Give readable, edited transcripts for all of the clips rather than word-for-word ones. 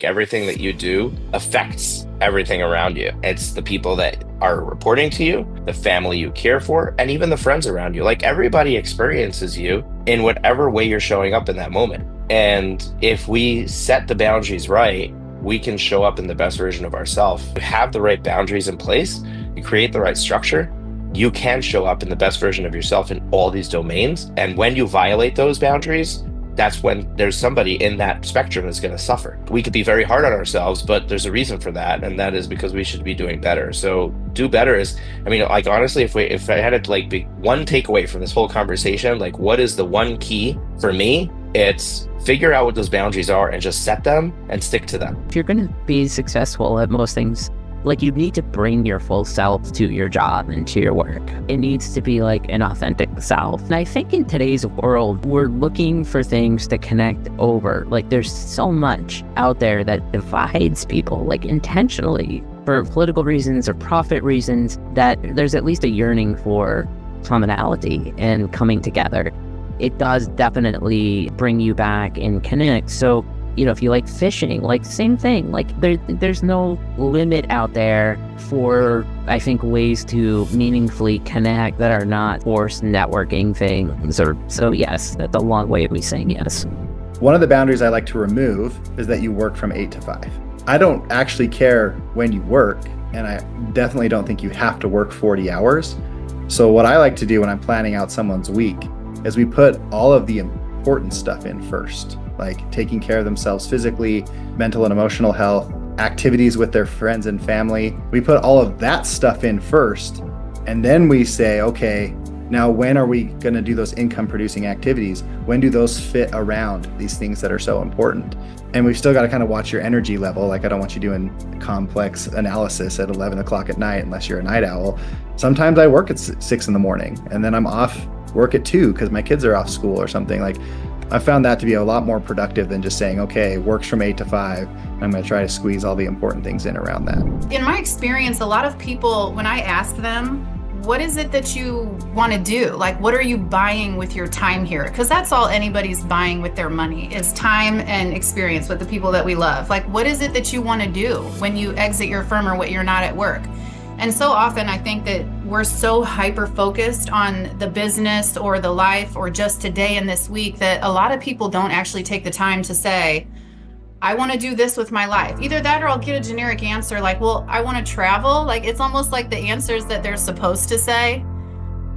Everything that you do affects everything around you. It's the people that are reporting to you, the family you care for, and even the friends around you. Like, everybody experiences you in whatever way you're showing up in that moment. And if we set the boundaries right, we can show up in the best version of ourselves. You have the right boundaries in place, you create the right structure, you can show up in the best version of yourself in all these domains. And when you violate those boundaries, that's when there's somebody in that spectrum that's going to suffer. We could be very hard on ourselves, but there's a reason for that, and that is because we should be doing better. So do better is, I mean, like, honestly, if I had to like be one takeaway from this whole conversation, like, what is the one key for me? It's figure out what those boundaries are and just set them and stick to them. If you're going to be successful at most things, like, you need to bring your full self to your job and to your work. It needs to be like an authentic self. And I think in today's world, we're looking for things to connect over. Like, there's so much out there that divides people, like, intentionally for political reasons or profit reasons, that there's at least a yearning for commonality and coming together. It does definitely bring you back and connect. So, you know, if you like fishing, like, same thing. Like, there's no limit out there for, I think, ways to meaningfully connect that are not forced networking things. So yes, that's a long way of me saying yes. One of the boundaries I like to remove is that you work from 8 to 5. I don't actually care when you work, and I definitely don't think you have to work 40 hours. So what I like to do when I'm planning out someone's week is we put all of the important stuff in first, like taking care of themselves physically, mental and emotional health, activities with their friends and family. We put all of that stuff in first, and then we say, okay, now when are we going to do those income producing activities? When do those fit around these things that are so important? And we've still got to kind of watch your energy level. Like, I don't want you doing complex analysis at 11 o'clock at night unless you're a night owl. Sometimes I work at 6 in the morning, and then I'm off work at 2 because my kids are off school or something. Like, I found that to be a lot more productive than just saying, okay, works from 8 to 5. I'm going to try to squeeze all the important things in around that. In my experience, a lot of people, when I ask them, what is it that you want to do? Like, what are you buying with your time here? Because that's all anybody's buying with their money is time and experience with the people that we love. Like, what is it that you want to do when you exit your firm or when you're not at work? And so often I think that we're so hyper-focused on the business or the life or just today and this week that a lot of people don't actually take the time to say, I want to do this with my life. Either that or I'll get a generic answer like, well, I want to travel. Like, it's almost like the answers that they're supposed to say,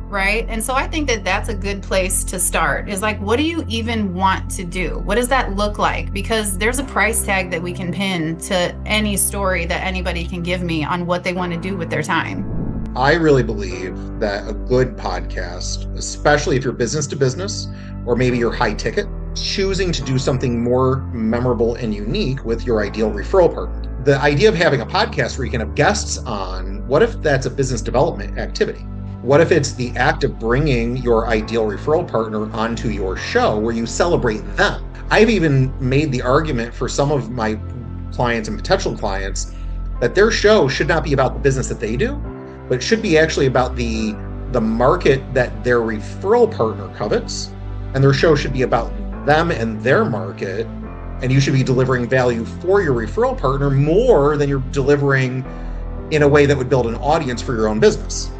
right? And so I think that that's a good place to start, is like, what do you even want to do? What does that look like? Because there's a price tag that we can pin to any story that anybody can give me on what they want to do with their time. I really believe that a good podcast, especially if you're business to business, or maybe you're high ticket, choosing to do something more memorable and unique with your ideal referral partner. The idea of having a podcast where you can have guests on, what if that's a business development activity? What if it's the act of bringing your ideal referral partner onto your show where you celebrate them? I've even made the argument for some of my clients and potential clients that their show should not be about the business that they do, but it should be actually about the market that their referral partner covets, and their show should be about them and their market, and you should be delivering value for your referral partner more than you're delivering in a way that would build an audience for your own business.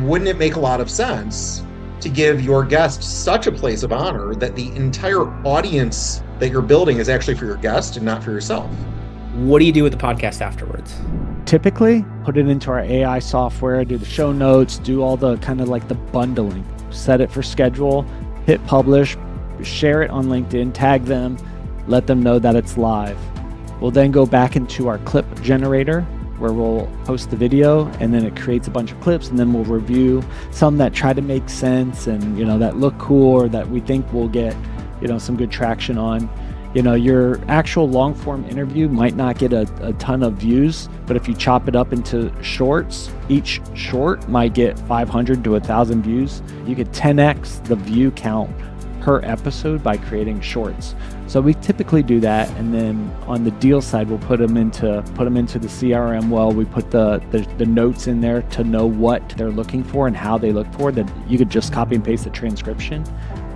Wouldn't it make a lot of sense to give your guests such a place of honor that the entire audience that you're building is actually for your guest and not for yourself? What do you do with the podcast afterwards? Typically, put it into our AI software, do the show notes, do all the kind of like the bundling, set it for schedule, hit publish, share it on LinkedIn, tag them, let them know that it's live. We'll then go back into our clip generator where we'll post the video, and then it creates a bunch of clips, and then we'll review some that try to make sense and, you know, that look cool or that we think will get, you know, some good traction on. You know, your actual long form interview might not get a ton of views, but if you chop it up into shorts, each short might get 500 to 1,000 views. You get 10x the view count per episode by creating shorts. So we typically do that, and then on the deal side, we'll put them into the CRM. Well, we put the notes in there to know what they're looking for and how they look for. That you could just copy and paste the transcription,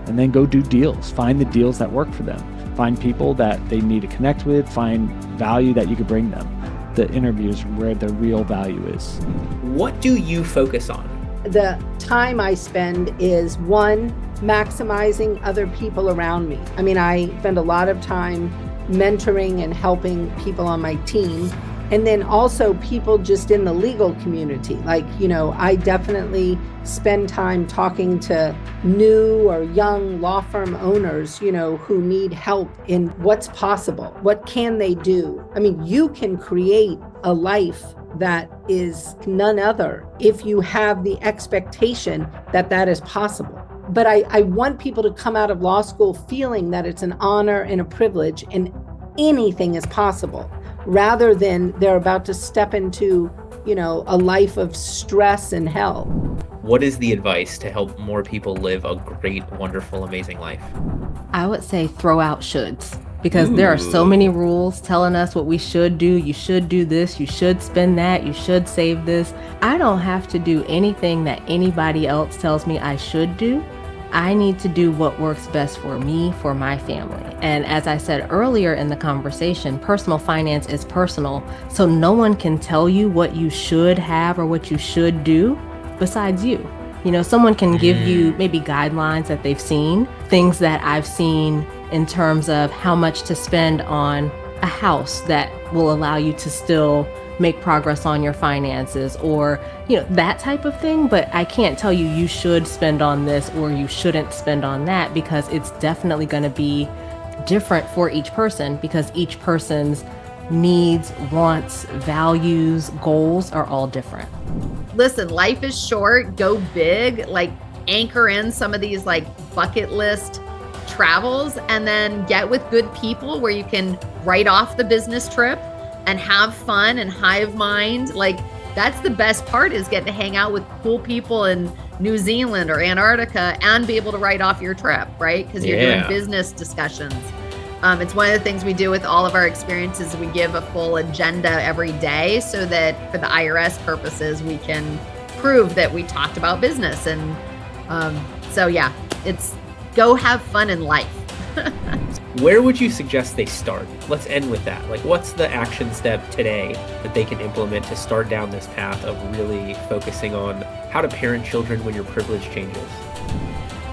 and then go do deals. Find the deals that work for them. Find people that they need to connect with, find value that you could bring them. The interviews where the real value is. What do you focus on? The time I spend is one, maximizing other people around me. I mean, I spend a lot of time mentoring and helping people on my team. And then also people just in the legal community. Like, I definitely spend time talking to new or young law firm owners, who need help in what's possible. What can they do? I mean, you can create a life that is none other if you have the expectation that that is possible. But I want people to come out of law school feeling that it's an honor and a privilege and anything is possible, rather than they're about to step into, a life of stress and hell. What is the advice to help more people live a great, wonderful, amazing life? I would say throw out shoulds, because there are so many rules telling us what we should do. You should do this, you should spend that, you should save this. I don't have to do anything that anybody else tells me I should do. I need to do what works best for me, for my family. And as I said earlier in the conversation, personal finance is personal. So no one can tell you what you should have or what you should do besides you. Someone can give you maybe guidelines that they've seen, things that I've seen in terms of how much to spend on a house that will allow you to still make progress on your finances, or that type of thing. But I can't tell you you should spend on this or you shouldn't spend on that, because it's definitely going to be different for each person, because each person's needs, wants, values, goals are all different. Listen, life is short. Go big. Like, anchor in some of these bucket list travels, and then get with good people where you can write off the business trip and have fun and hive mind. That's the best part, is getting to hang out with cool people in New Zealand or Antarctica and be able to write off your trip, right? Because you're doing business discussions. It's one of the things we do with all of our experiences. We give a full agenda every day so that for the IRS purposes, we can prove that we talked about business. And it's go have fun in life. Where would you suggest they start? Let's end with that. What's the action step today that they can implement to start down this path of really focusing on how to parent children when your privilege changes?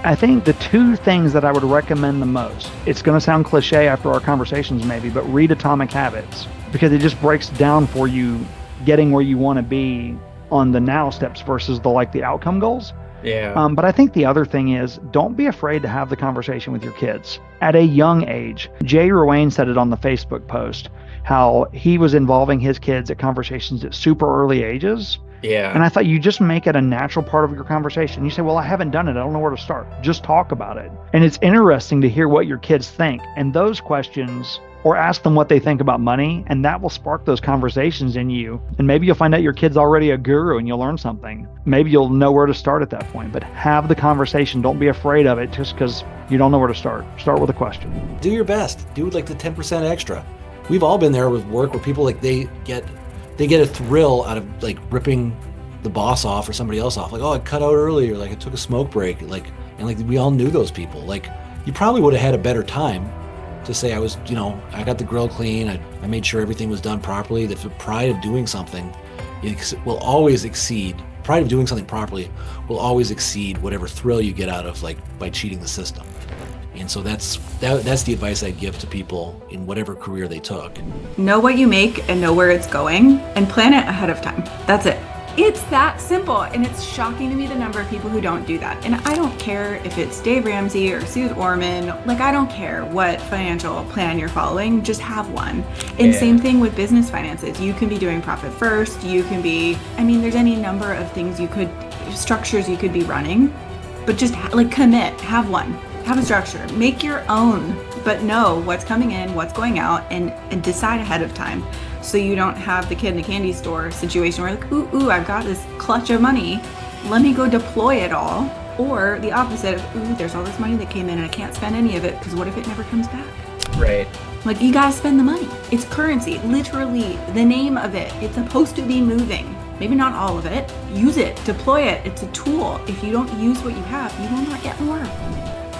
I think the two things that I would recommend the most, it's going to sound cliche after our conversations maybe, but read Atomic Habits, because it just breaks down for you getting where you want to be on the now steps versus the outcome goals. Yeah. But I think the other thing is, don't be afraid to have the conversation with your kids at a young age. Jay Ruane said it on the Facebook post, how he was involving his kids at conversations at super early ages. Yeah. And I thought, you just make it a natural part of your conversation. You say, well, I haven't done it, I don't know where to start. Just talk about it. And it's interesting to hear what your kids think. And those questions, or ask them what they think about money, and that will spark those conversations in you. And maybe you'll find out your kid's already a guru and you'll learn something. Maybe you'll know where to start at that point, but have the conversation. Don't be afraid of it just because you don't know where to start. Start with a question. Do your best. Do the 10% extra. We've all been there with work where people they get a thrill out of ripping the boss off or somebody else off. I cut out early, or I took a smoke break. And we all knew those people. You probably would have had a better time to say, I got the grill clean, I made sure everything was done properly. The pride of doing something will always exceed, pride of doing something properly will always exceed whatever thrill you get out of by cheating the system. And so that's the advice I'd give to people in whatever career they took. Know what you make and know where it's going, and plan it ahead of time. That's it. It's that simple, and it's shocking to me the number of people who don't do that. And I don't care if it's Dave Ramsey or Sue Orman, I don't care what financial plan you're following, just have one. And same thing with business finances. You can be doing profit first, you can be, there's any number of things structures you could be running, but just commit, have one, have a structure, make your own, but know what's coming in, what's going out, and decide ahead of time. So you don't have the kid in the candy store situation where ooh, I've got this clutch of money, let me go deploy it all. Or the opposite of, ooh, there's all this money that came in and I can't spend any of it because what if it never comes back? Right. You gotta spend the money. It's currency, literally the name of it. It's supposed to be moving. Maybe not all of it. Use it, deploy it. It's a tool. If you don't use what you have, you will not get more.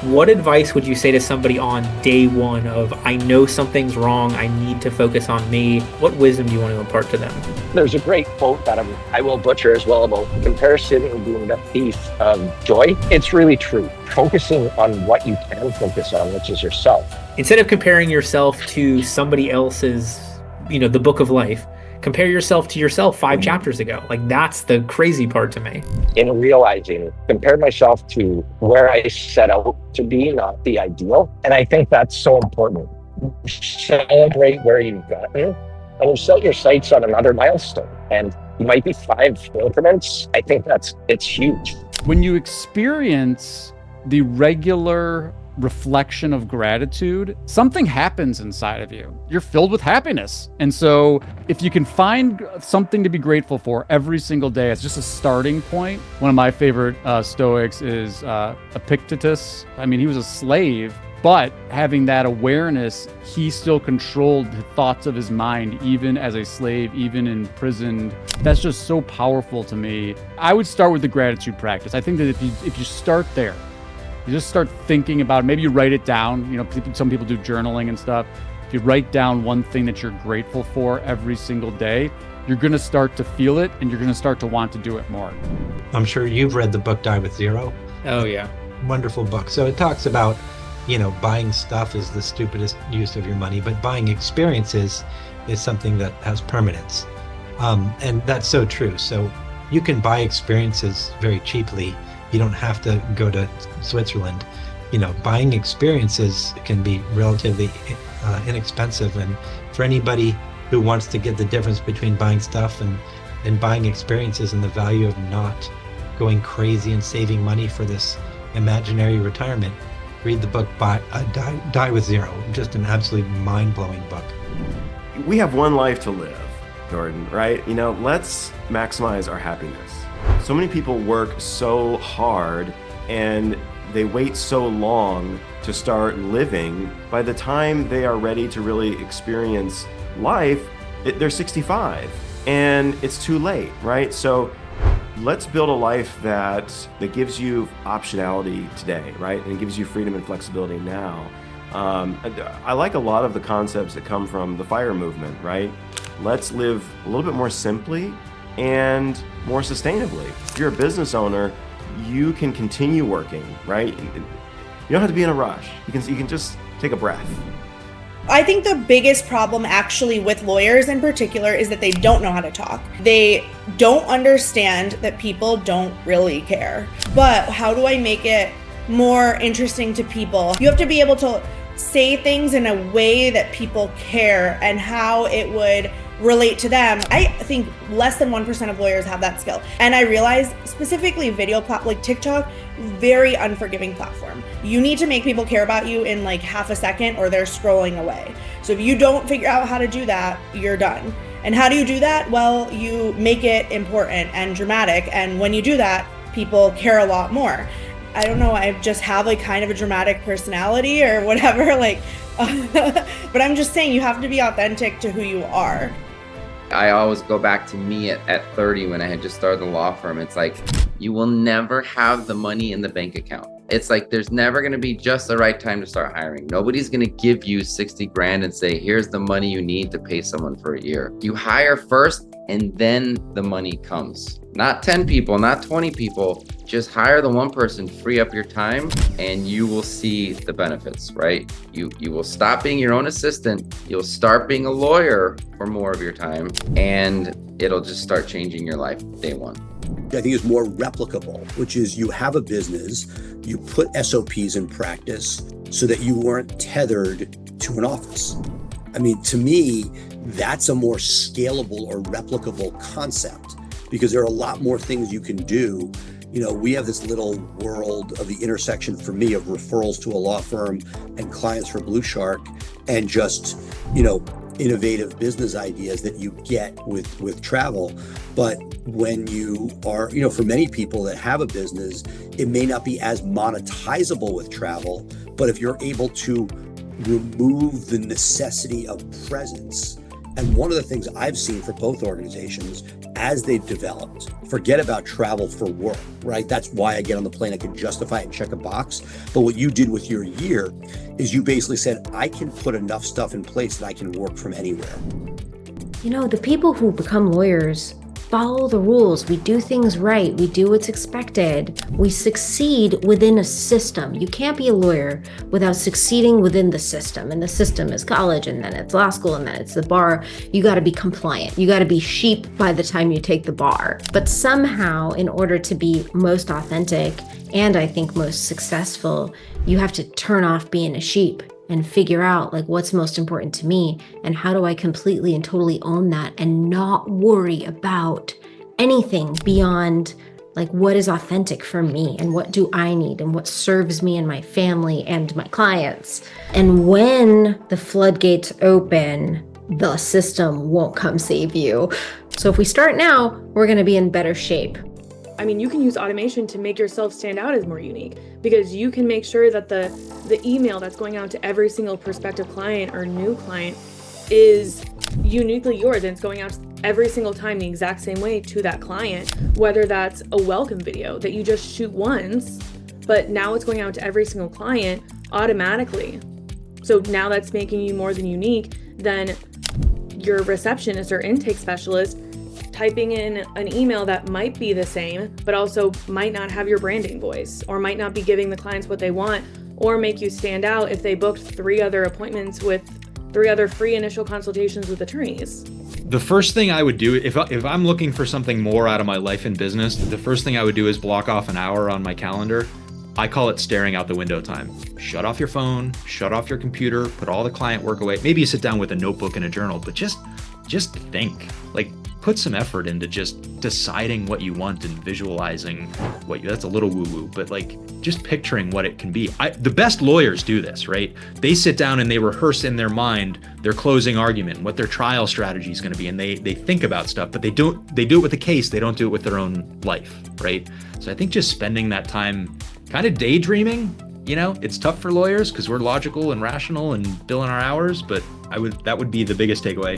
What advice would you say to somebody on day one of, I know something's wrong, I need to focus on me? What wisdom do you want to impart to them? There's a great quote that I will butcher as well about comparison being the thief of joy. It's really true. Focusing on what you can focus on, which is yourself. Instead of comparing yourself to somebody else's, the book of life, compare yourself to yourself 5 chapters ago. Like, that's the crazy part to me. In realizing, compare myself to where I set out to be, not the ideal. And I think that's so important. Celebrate where you've gotten and you set your sights on another milestone. And you might be 5 increments. I think it's huge. When you experience the regular reflection of gratitude, something happens inside of you. You're filled with happiness. And so if you can find something to be grateful for every single day as just a starting point. One of my favorite Stoics is Epictetus. I mean, he was a slave, but having that awareness, he still controlled the thoughts of his mind, even as a slave, even imprisoned. That's just so powerful to me. I would start with the gratitude practice. I think that if you start there, you just start thinking about it. Maybe you write it down. Some people do journaling and stuff. If you write down one thing that you're grateful for every single day, you're going to start to feel it and you're going to start to want to do it more. I'm sure you've read the book Die with Zero. Oh, yeah. Wonderful book. So it talks about, buying stuff is the stupidest use of your money, but buying experiences is something that has permanence. And that's so true. So you can buy experiences very cheaply. You don't have to go to Switzerland. Buying experiences can be relatively inexpensive. And for anybody who wants to get the difference between buying stuff and buying experiences and the value of not going crazy and saving money for this imaginary retirement, read the book Die with Zero. Just an absolutely mind-blowing book. We have one life to live, Jordan, right? Let's maximize our happiness. So many people work so hard and they wait so long to start living. By the time they are ready to really experience life, they're 65 and it's too late, right? So let's build a life that gives you optionality today, right? And it gives you freedom and flexibility now. I like a lot of the concepts that come from the FIRE movement, right? Let's live a little bit more simply and more sustainably. If you're a business owner, you can continue working, right? You don't have to be in a rush. You can just take a breath. I think the biggest problem actually with lawyers in particular is that they don't know how to talk. They don't understand that people don't really care. But how do I make it more interesting to people? You have to be able to say things in a way that people care and how it would relate to them. I think less than 1% of lawyers have that skill. And I realize specifically video like TikTok, very unforgiving platform. You need to make people care about you in like half a second or they're scrolling away. So if you don't figure out how to do that, you're done. And how do you do that? Well, you make it important and dramatic. And when you do that, people care a lot more. I don't know, I just have like kind of a dramatic personality or whatever, but I'm just saying you have to be authentic to who you are. I always go back to me at 30 when I had just started the law firm. It's like, you will never have the money in the bank account. It's like, there's never going to be just the right time to start hiring. Nobody's going to give you 60 grand and say, here's the money you need to pay someone for a year. You hire first and then the money comes. Not 10 people, not 20 people. Just hire the one person, free up your time, and you will see the benefits, right? You will stop being your own assistant. You'll start being a lawyer for more of your time, and it'll just start changing your life day one. I think is more replicable, which is you have a business, you put SOPs in practice so that you weren't tethered to an office. I mean, to me, that's a more scalable or replicable concept because there are a lot more things you can do. We have this little world of the intersection for me of referrals to a law firm and clients for Blue Shark and just, innovative business ideas that you get with travel. But when you are, for many people that have a business, it may not be as monetizable with travel, but if you're able to remove the necessity of presence And one of the things I've seen for both organizations as they've developed, forget about travel for work, right? That's why I get on the plane. I can justify it and check a box. But what you did with your year is you basically said, I can put enough stuff in place that I can work from anywhere. You know, the people who become lawyers follow the rules. We do things right. We do what's expected. We succeed within a system. You can't be a lawyer without succeeding within the system. And the system is college, and then it's law school, and then it's the bar. You got to be compliant. You got to be sheep by the time you take the bar. But somehow, in order to be most authentic and I think most successful, you have to turn off being a sheep and figure out like what's most important to me and how do I completely and totally own that and not worry about anything beyond like what is authentic for me and what do I need and what serves me and my family and my clients. And when the floodgates open, the system won't come save you. So if we start now, we're going to be in better shape. I mean, you can use automation to make yourself stand out as more unique because you can make sure that the email that's going out to every single prospective client or new client is uniquely yours, and it's going out every single time the exact same way to that client, whether that's a welcome video that you just shoot once, but now it's going out to every single client automatically. So now that's making you more than unique than your receptionist or intake specialist typing in an email that might be the same, but also might not have your branding voice or might not be giving the clients what they want or make you stand out if they booked 3 other appointments with 3 other free initial consultations with attorneys. The first thing I would do, if I'm looking for something more out of my life in business, the first thing I would do is block off an hour on my calendar. I call it staring out the window time. Shut off your phone, shut off your computer, put all the client work away. Maybe you sit down with a notebook and a journal, but just think. Like, put some effort into just deciding what you want and visualizing what you, that's a little woo-woo, but like just picturing what it can be. The best lawyers do this, right? They sit down and they rehearse in their mind their closing argument, what their trial strategy is going to be, and they think about stuff, but they do it with the case. They don't do it with their own life, right? So I think just spending that time kind of daydreaming, you know, it's tough for lawyers because we're logical and rational and billing our hours, but that would be the biggest takeaway.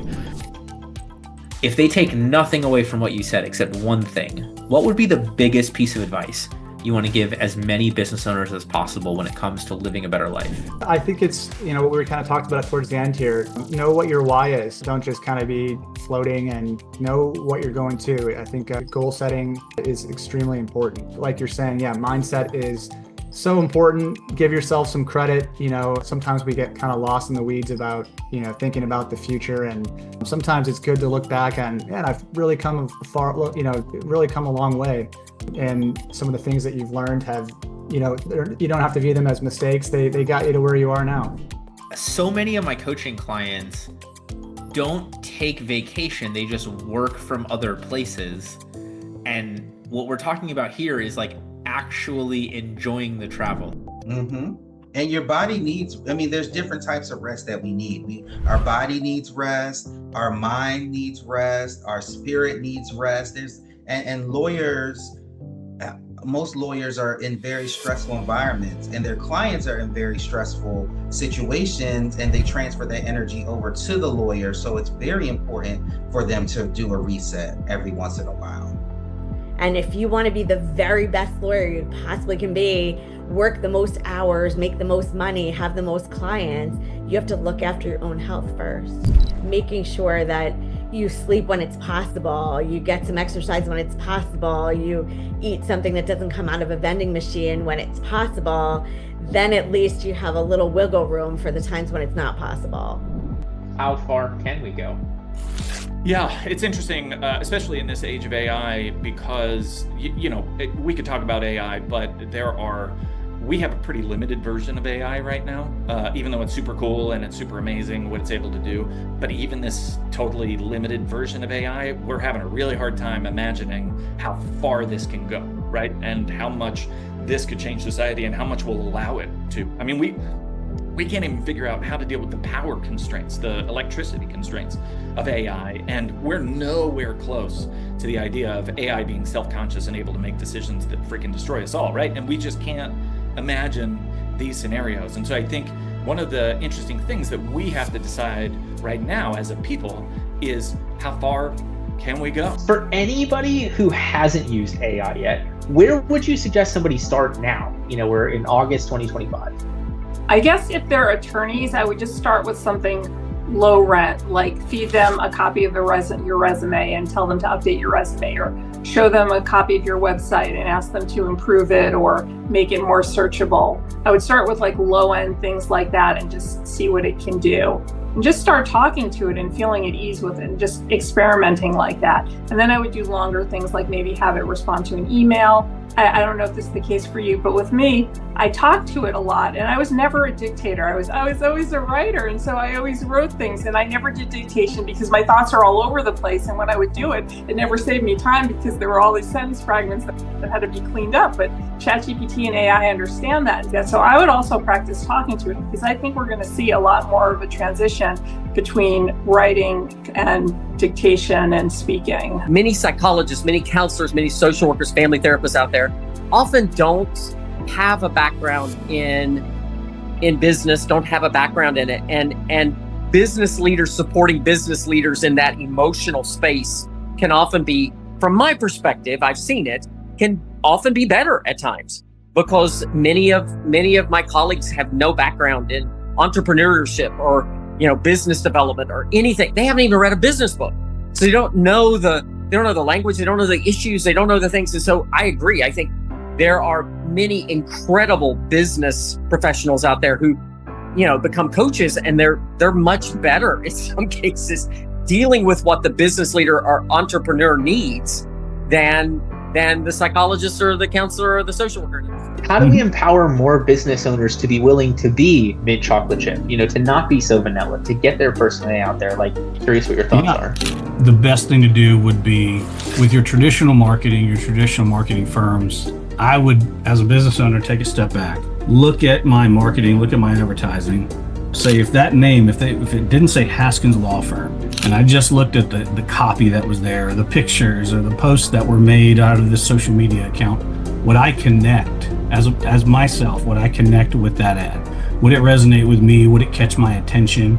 If they take nothing away from what you said except one thing, what would be the biggest piece of advice you want to give as many business owners as possible when it comes to living a better life? I think it's, what we kind of talked about towards the end here. Know what your why is. Don't just kind of be floating, and know what you're going to. I think goal setting is extremely important. Like you're saying, mindset is so important. Give yourself some credit. Sometimes we get kind of lost in the weeds about, thinking about the future. And sometimes it's good to look back and, man, I've really come really come a long way. And some of the things that you've learned have, you don't have to view them as mistakes. They got you to where you are now. So many of my coaching clients don't take vacation. They just work from other places. And what we're talking about here is like actually enjoying the travel. Mm-hmm. And your body needs, there's different types of rest that we need. Our body needs rest, our mind needs rest, our spirit needs rest. And lawyers, most lawyers are in very stressful environments, and their clients are in very stressful situations, and they transfer that energy over to the lawyer. So it's very important for them to do a reset every once in a while. And if you want to be the very best lawyer you possibly can be, work the most hours, make the most money, have the most clients, you have to look after your own health first. Making sure that you sleep when it's possible, you get some exercise when it's possible, you eat something that doesn't come out of a vending machine when it's possible, then at least you have a little wiggle room for the times when it's not possible. How far can we go? Yeah, it's interesting, especially in this age of AI, because, we could talk about AI, but we have a pretty limited version of AI right now, even though it's super cool and it's super amazing what it's able to do. But even this totally limited version of AI, we're having a really hard time imagining how far this can go, right? And how much this could change society and how much we'll allow it to. We can't even figure out how to deal with the power constraints, the electricity constraints of AI. And we're nowhere close to the idea of AI being self-conscious and able to make decisions that freaking destroy us all, right? And we just can't imagine these scenarios. And so I think one of the interesting things that we have to decide right now as a people is how far can we go? For anybody who hasn't used AI yet, where would you suggest somebody start now? We're in August 2025. I guess if they're attorneys, I would just start with something low rent, like feed them a copy of your resume and tell them to update your resume, or show them a copy of your website and ask them to improve it or make it more searchable. I would start with like low end things like that and just see what it can do. And just start talking to it and feeling at ease with it and just experimenting like that. And then I would do longer things like maybe have it respond to an email. I don't know if this is the case for you, but with me, I talked to it a lot and I was never a dictator. I was always a writer. And so I always wrote things and I never did dictation because my thoughts are all over the place. And when I would do it, it never saved me time because there were all these sentence fragments that had to be cleaned up. But ChatGPT and AI understand that. So I would also practice talking to it because I think we're going to see a lot more of a transition between writing and dictation and speaking. Many psychologists, many counselors, many social workers, family therapists out there often don't have a background in business, don't have a background in it. And business leaders supporting business leaders in that emotional space can often be, from my perspective, I've seen it, can often be better at times because many of my colleagues have no background in entrepreneurship or business development or anything. They haven't even read a business book. So they don't know the language, they don't know the issues, they don't know the things. And so I agree. I think there are many incredible business professionals out there who, become coaches and they're much better in some cases dealing with what the business leader or entrepreneur needs than the psychologist or the counselor or the social worker. How do we empower more business owners to be willing to be mint chocolate chip, to not be so vanilla, to get their personality out there? Like, curious what your thoughts are. The best thing to do would be with your traditional marketing firms. I would, as a business owner, take a step back, look at my marketing, look at my advertising, say if that name, if it didn't say Haskins Law Firm, and I just looked at the copy that was there, or the pictures, or the posts that were made out of this social media account, would I connect as myself? Would I connect with that ad? Would it resonate with me? Would it catch my attention?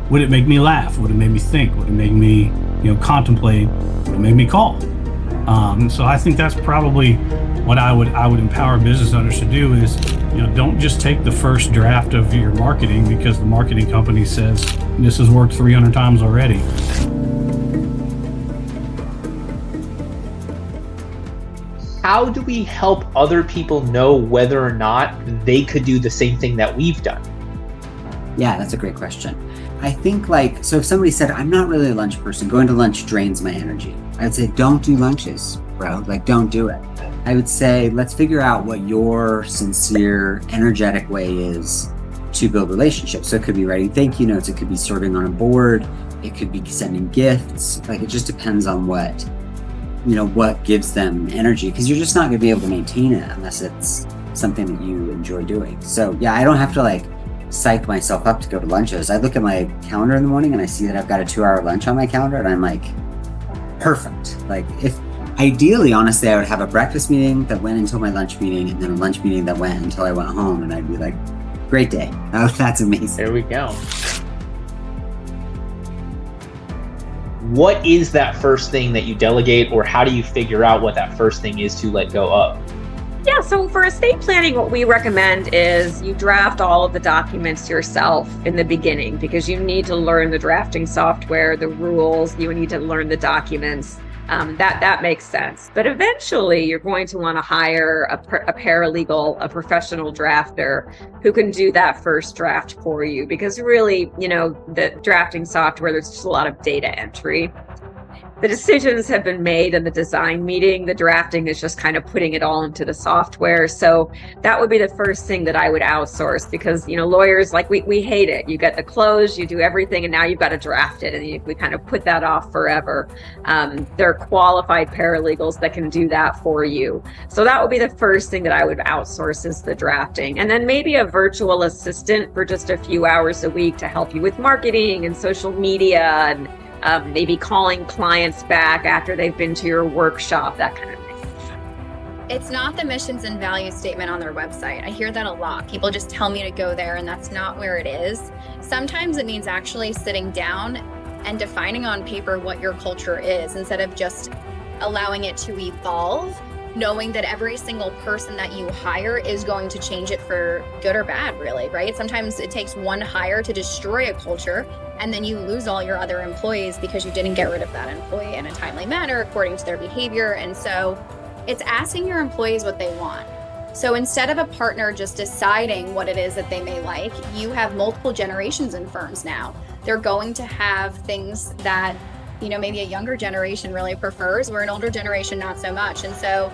Would it make me laugh? Would it make me think? Would it make me, contemplate? Would it make me call? So I think that's probably what I would empower business owners to do is, don't just take the first draft of your marketing because the marketing company says this has worked 300 times already. How do we help other people know whether or not they could do the same thing that we've done? Yeah, that's a great question. I think so if somebody said, I'm not really a lunch person, going to lunch drains my energy. I'd say, don't do lunches, bro. Don't do it. I would say, let's figure out what your sincere, energetic way is to build relationships. So it could be writing thank you notes. It could be serving on a board. It could be sending gifts. It just depends on what gives them energy, because you're just not going to be able to maintain it unless it's something that you enjoy doing. So yeah, I don't have to psych myself up to go to lunches. I look at my calendar in the morning and I see that I've got a 2-hour lunch on my calendar and I'm like, perfect. If ideally, honestly, I would have a breakfast meeting that went until my lunch meeting and then a lunch meeting that went until I went home, and I'd be like, great day. Oh, that's amazing. There we go. What is that first thing that you delegate, or how do you figure out what that first thing is to let go of? Yeah, so for estate planning, what we recommend is you draft all of the documents yourself in the beginning, because you need to learn the drafting software, the rules, you need to learn the documents. That makes sense. But eventually you're going to want to hire a paralegal, a professional drafter who can do that first draft for you, because really, the drafting software, there's just a lot of data entry. The decisions have been made in the design meeting. The drafting is just kind of putting it all into the software. So that would be the first thing that I would outsource, because, lawyers, we hate it. You get the close, you do everything, and now you've got to draft it. And we kind of put that off forever. There are qualified paralegals that can do that for you. So that would be the first thing that I would outsource, is the drafting. And then maybe a virtual assistant for just a few hours a week to help you with marketing and social media, and maybe calling clients back after they've been to your workshop, that kind of thing. It's not the missions and values statement on their website. I hear that a lot. People just tell me to go there, and that's not where it is. Sometimes it means actually sitting down and defining on paper what your culture is instead of just allowing it to evolve, knowing that every single person that you hire is going to change it for good or bad, really, right? Sometimes it takes one hire to destroy a culture, and then you lose all your other employees because you didn't get rid of that employee in a timely manner according to their behavior. And so it's asking your employees what they want. So instead of a partner just deciding what it is that they may like, you have multiple generations in firms now. They're going to have things that, you know, maybe a younger generation really prefers, where an older generation not so much. And so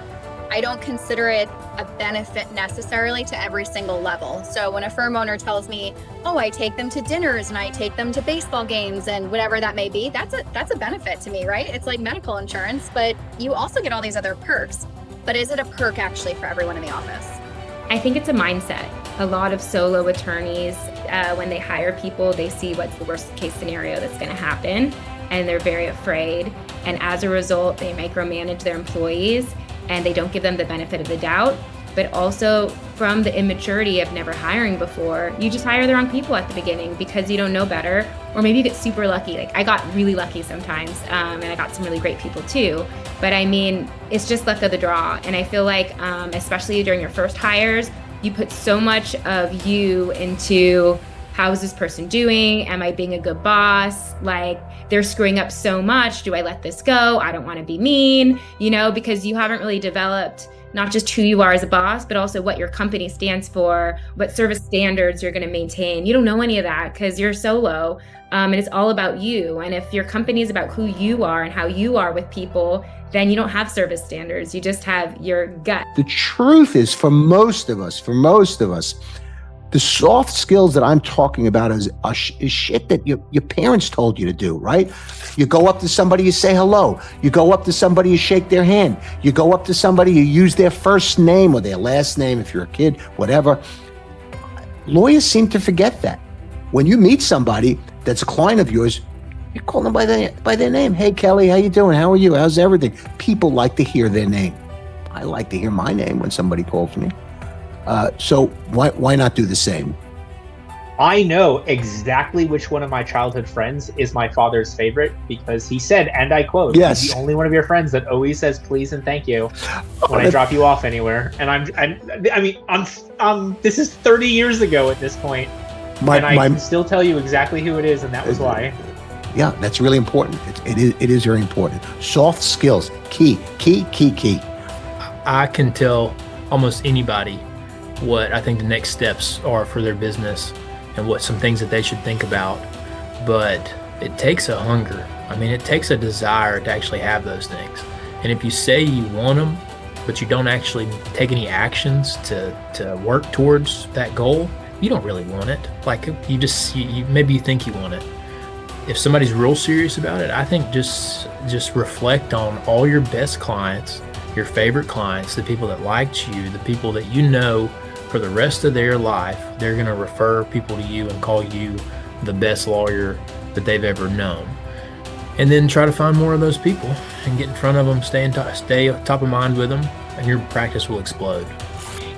I don't consider it a benefit necessarily to every single level. So when a firm owner tells me, oh, I take them to dinners and I take them to baseball games and whatever that may be, that's a benefit to me, right? It's like medical insurance, but you also get all these other perks. But is it a perk actually for everyone in the office? I think it's a mindset. A lot of solo attorneys, when they hire people, they see what's the worst case scenario that's going to happen, and they're very afraid. And as a result, they micromanage their employees and they don't give them the benefit of the doubt. But also from the immaturity of never hiring before, you just hire the wrong people at the beginning because you don't know better, or maybe you get super lucky. Like I got really lucky sometimes, and I got some really great people too. But I mean, it's just luck of the draw. And I feel like, especially during your first hires, you put so much of you into how is this person doing? Am I being a good boss? Like they're screwing up so much. Do I let this go? I don't want to be mean, you know, because you haven't really developed not just who you are as a boss, but also what your company stands for, what service standards you're going to maintain. You don't know any of that because you're solo, and it's all about you. And if your company is about who you are and how you are with people, then you don't have service standards. You just have your gut. The truth is, for most of us, the soft skills that I'm talking about is shit that your parents told you to do, right? You go up to somebody, you say hello. You go up to somebody, you shake their hand. You go up to somebody, you use their first name or their last name if you're a kid, whatever. Lawyers seem to forget that. When you meet somebody that's a client of yours, you call them by their name. Hey, Kelly, how you doing? How are you? How's everything? People like to hear their name. I like to hear my name when somebody calls me. So why not do the same? I know exactly which one of my childhood friends is my father's favorite because he said, and I quote, yes, "He's the only one of your friends that always says please and thank you when I drop you off anywhere." And I'm this is 30 years ago at this point, and I can still tell you exactly who it is, and that was why. Yeah, that's really important. It is very important. Soft skills, key. I can tell almost anybody what I think the next steps are for their business and what some things that they should think about. But it takes a hunger. I mean, it takes a desire to actually have those things. And if you say you want them, but you don't actually take any actions to work towards that goal, you don't really want it. Like you maybe you think you want it. If somebody's real serious about it, I think just reflect on all your best clients, your favorite clients, the people that liked you, the people that you know for the rest of their life, they're going to refer people to you and call you the best lawyer that they've ever known. And then try to find more of those people and get in front of them, stay top of mind with them, and your practice will explode.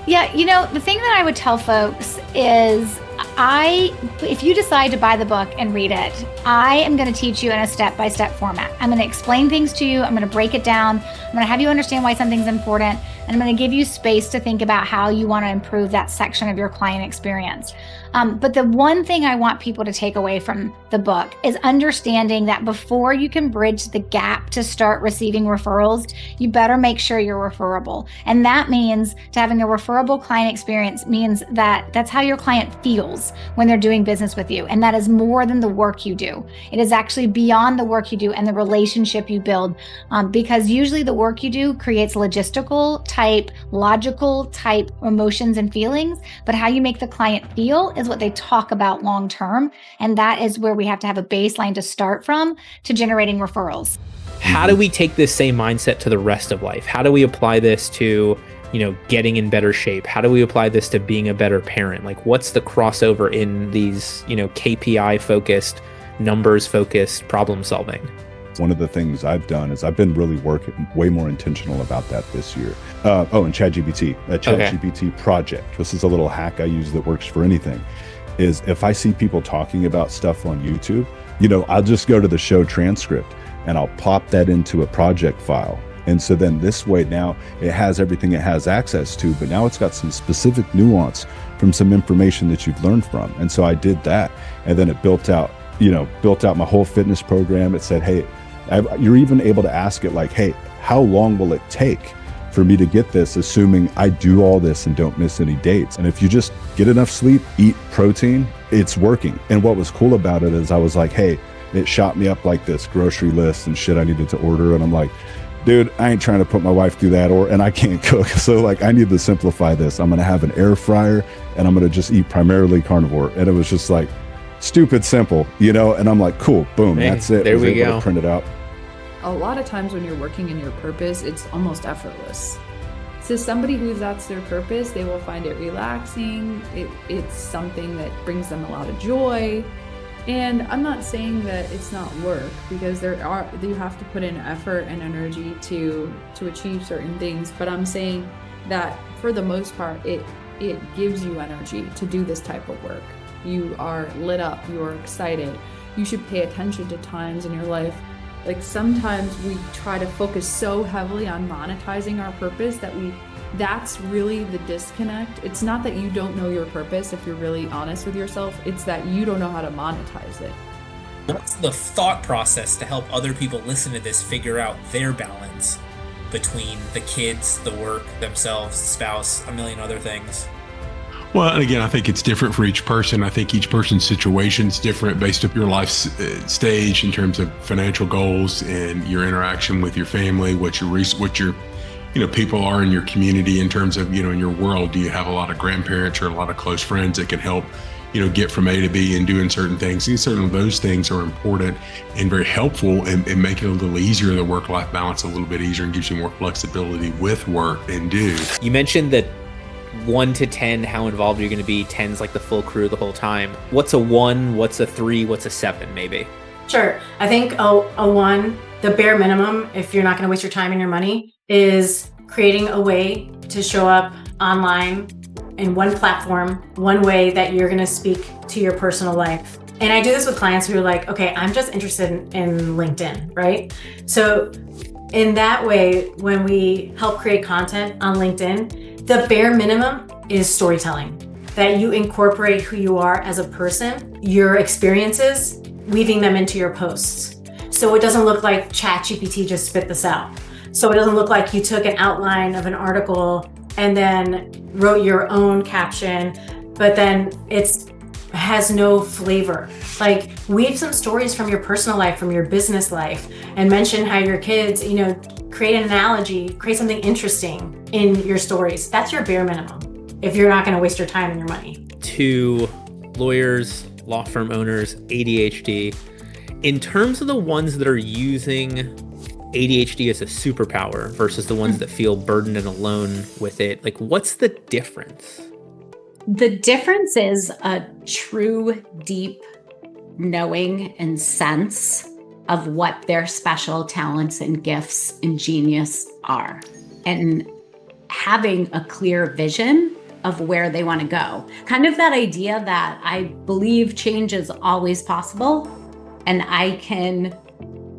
Yeah, you know, the thing that I would tell folks is if you decide to buy the book and read it, I am going to teach you in a step-by-step format. I'm going to explain things to you. I'm going to break it down. I'm going to have you understand why something's important. And I'm going to give you space to think about how you want to improve that section of your client experience. But the one thing I want people to take away from the book is understanding that before you can bridge the gap to start receiving referrals, you better make sure you're referable. And that means to having a referable client experience means that that's how your client feels when they're doing business with you. And that is more than the work you do. It is actually beyond the work you do and the relationship you build, because usually the work you do creates logistical type, logical type emotions and feelings, but how you make the client feel is what they talk about long term. And that is where we have to have a baseline to start from to generating referrals. How do we take this same mindset to the rest of life? How do we apply this to, getting in better shape? How do we apply this to being a better parent? Like, what's the crossover in these, KPI focused, numbers focused problem solving? One of the things I've done is I've been really working way more intentional about that this year. And ChatGPT, a ChatGPT project. This is a little hack I use that works for anything. Is if I see people talking about stuff on YouTube, I'll just go to the show transcript and I'll pop that into a project file. And so then this way, now it has everything it has access to, but now it's got some specific nuance from some information that you've learned from. And so I did that. And then it built out my whole fitness program. It said, hey, you're even able to ask it like, hey, how long will it take for me to get this, assuming I do all this and don't miss any dates? And if you just get enough sleep, eat protein, it's working. And what was cool about it is I was like, hey, it shot me up like this grocery list and shit I needed to order. And I'm like, dude, I ain't trying to put my wife through that, and I can't cook. So like, I need to simplify this. I'm going to have an air fryer and I'm going to just eat primarily carnivore. And it was just like stupid simple, and I'm like, cool, boom, Hey, that's it. there we able go. to print it out. A lot of times when you're working in your purpose, it's almost effortless. So somebody who that's their purpose, they will find it relaxing. It's something that brings them a lot of joy. And I'm not saying that it's not work, because you have to put in effort and energy to achieve certain things. But I'm saying that for the most part, it gives you energy to do this type of work. You are lit up, you are excited. You should pay attention to times in your life. Like sometimes we try to focus so heavily on monetizing our purpose that's really the disconnect. It's not that you don't know your purpose, if you're really honest with yourself, it's that you don't know how to monetize it. What's the thought process to help other people listen to this figure out their balance between the kids, the work, themselves, the spouse, a million other things? Well, and again, I think it's different for each person. I think each person's situation is different based up your life stage in terms of financial goals and your interaction with your family, what your people are in your community in terms of, in your world. Do you have a lot of grandparents or a lot of close friends that can help, get from A to B and doing certain things? And certainly those things are important and very helpful and make it a little easier, the work-life balance a little bit easier, and gives you more flexibility with work and do. You mentioned that 1 to 10, how involved you're going to be. 10's like the full crew the whole time. What's a 1? What's a 3? What's a 7 maybe? Sure. I think a 1, the bare minimum, if you're not going to waste your time and your money, is creating a way to show up online in one platform, one way that you're going to speak to your personal life. And I do this with clients who are like, okay, I'm just interested in LinkedIn, right? So in that way, when we help create content on LinkedIn, the bare minimum is storytelling, that you incorporate who you are as a person, your experiences, weaving them into your posts. So it doesn't look like ChatGPT just spit this out. So it doesn't look like you took an outline of an article and then wrote your own caption, but then it has no flavor. Like, weave some stories from your personal life, from your business life, and mention how your kids, create an analogy, create something interesting in your stories. That's your bare minimum if you're not going to waste your time and your money. To lawyers, law firm owners, ADHD, in terms of the ones that are using ADHD as a superpower versus the ones that feel burdened and alone with it, like, what's the difference? The difference is a true, deep knowing and sense of what their special talents and gifts and genius are, and having a clear vision of where they want to go. Kind of that idea that I believe change is always possible and I can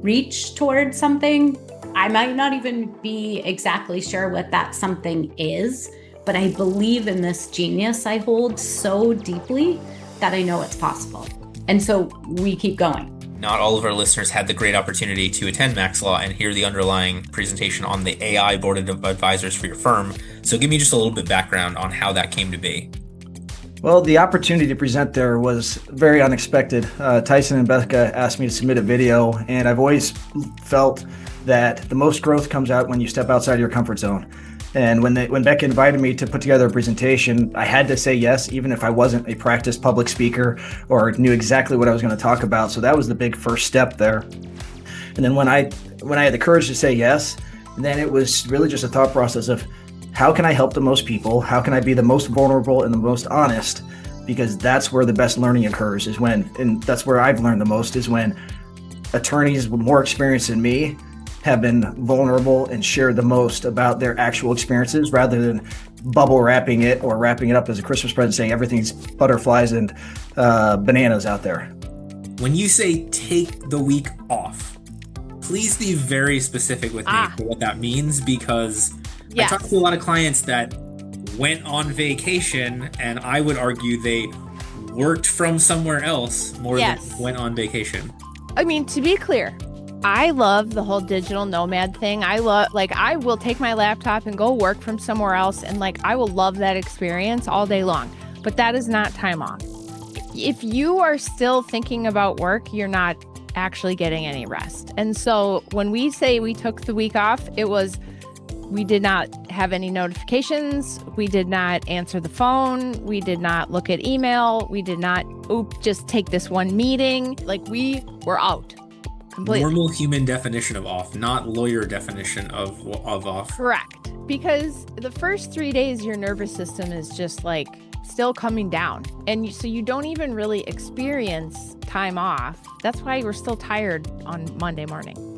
reach towards something. I might not even be exactly sure what that something is, but I believe in this genius I hold so deeply that I know it's possible. And so we keep going. Not all of our listeners had the great opportunity to attend Max Law and hear the underlying presentation on the AI board of advisors for your firm. So give me just a little bit background on how that came to be. Well, the opportunity to present there was very unexpected. Tyson and Becca asked me to submit a video, and I've always felt that the most growth comes out when you step outside your comfort zone. And when Becca invited me to put together a presentation, I had to say yes, even if I wasn't a practiced public speaker or knew exactly what I was going to talk about. So that was the big first step there. And then when I had the courage to say yes, then it was really just a thought process of, how can I help the most people? How can I be the most vulnerable and the most honest? Because that's where the best learning occurs, and that's where I've learned the most, is when attorneys with more experience than me have been vulnerable and shared the most about their actual experiences, rather than bubble wrapping it or wrapping it up as a Christmas present saying everything's butterflies and bananas out there. When you say take the week off, please be very specific with me for what that means, because Yes. I talk to a lot of clients that went on vacation, and I would argue they worked from somewhere else more than went on vacation. I mean, to be clear, I love the whole digital nomad thing. I will take my laptop and go work from somewhere else, and I will love that experience all day long. But that is not time off. If you are still thinking about work, you're not actually getting any rest. And so when we say we took the week off, it was we did not have any notifications. We did not answer the phone. We did not look at email. We did not just take this one meeting. We were out completely. Normal human definition of off, not lawyer definition of off. Correct. Because the first 3 days, your nervous system is just still coming down. And so you don't even really experience time off. That's why we're still tired on Monday morning.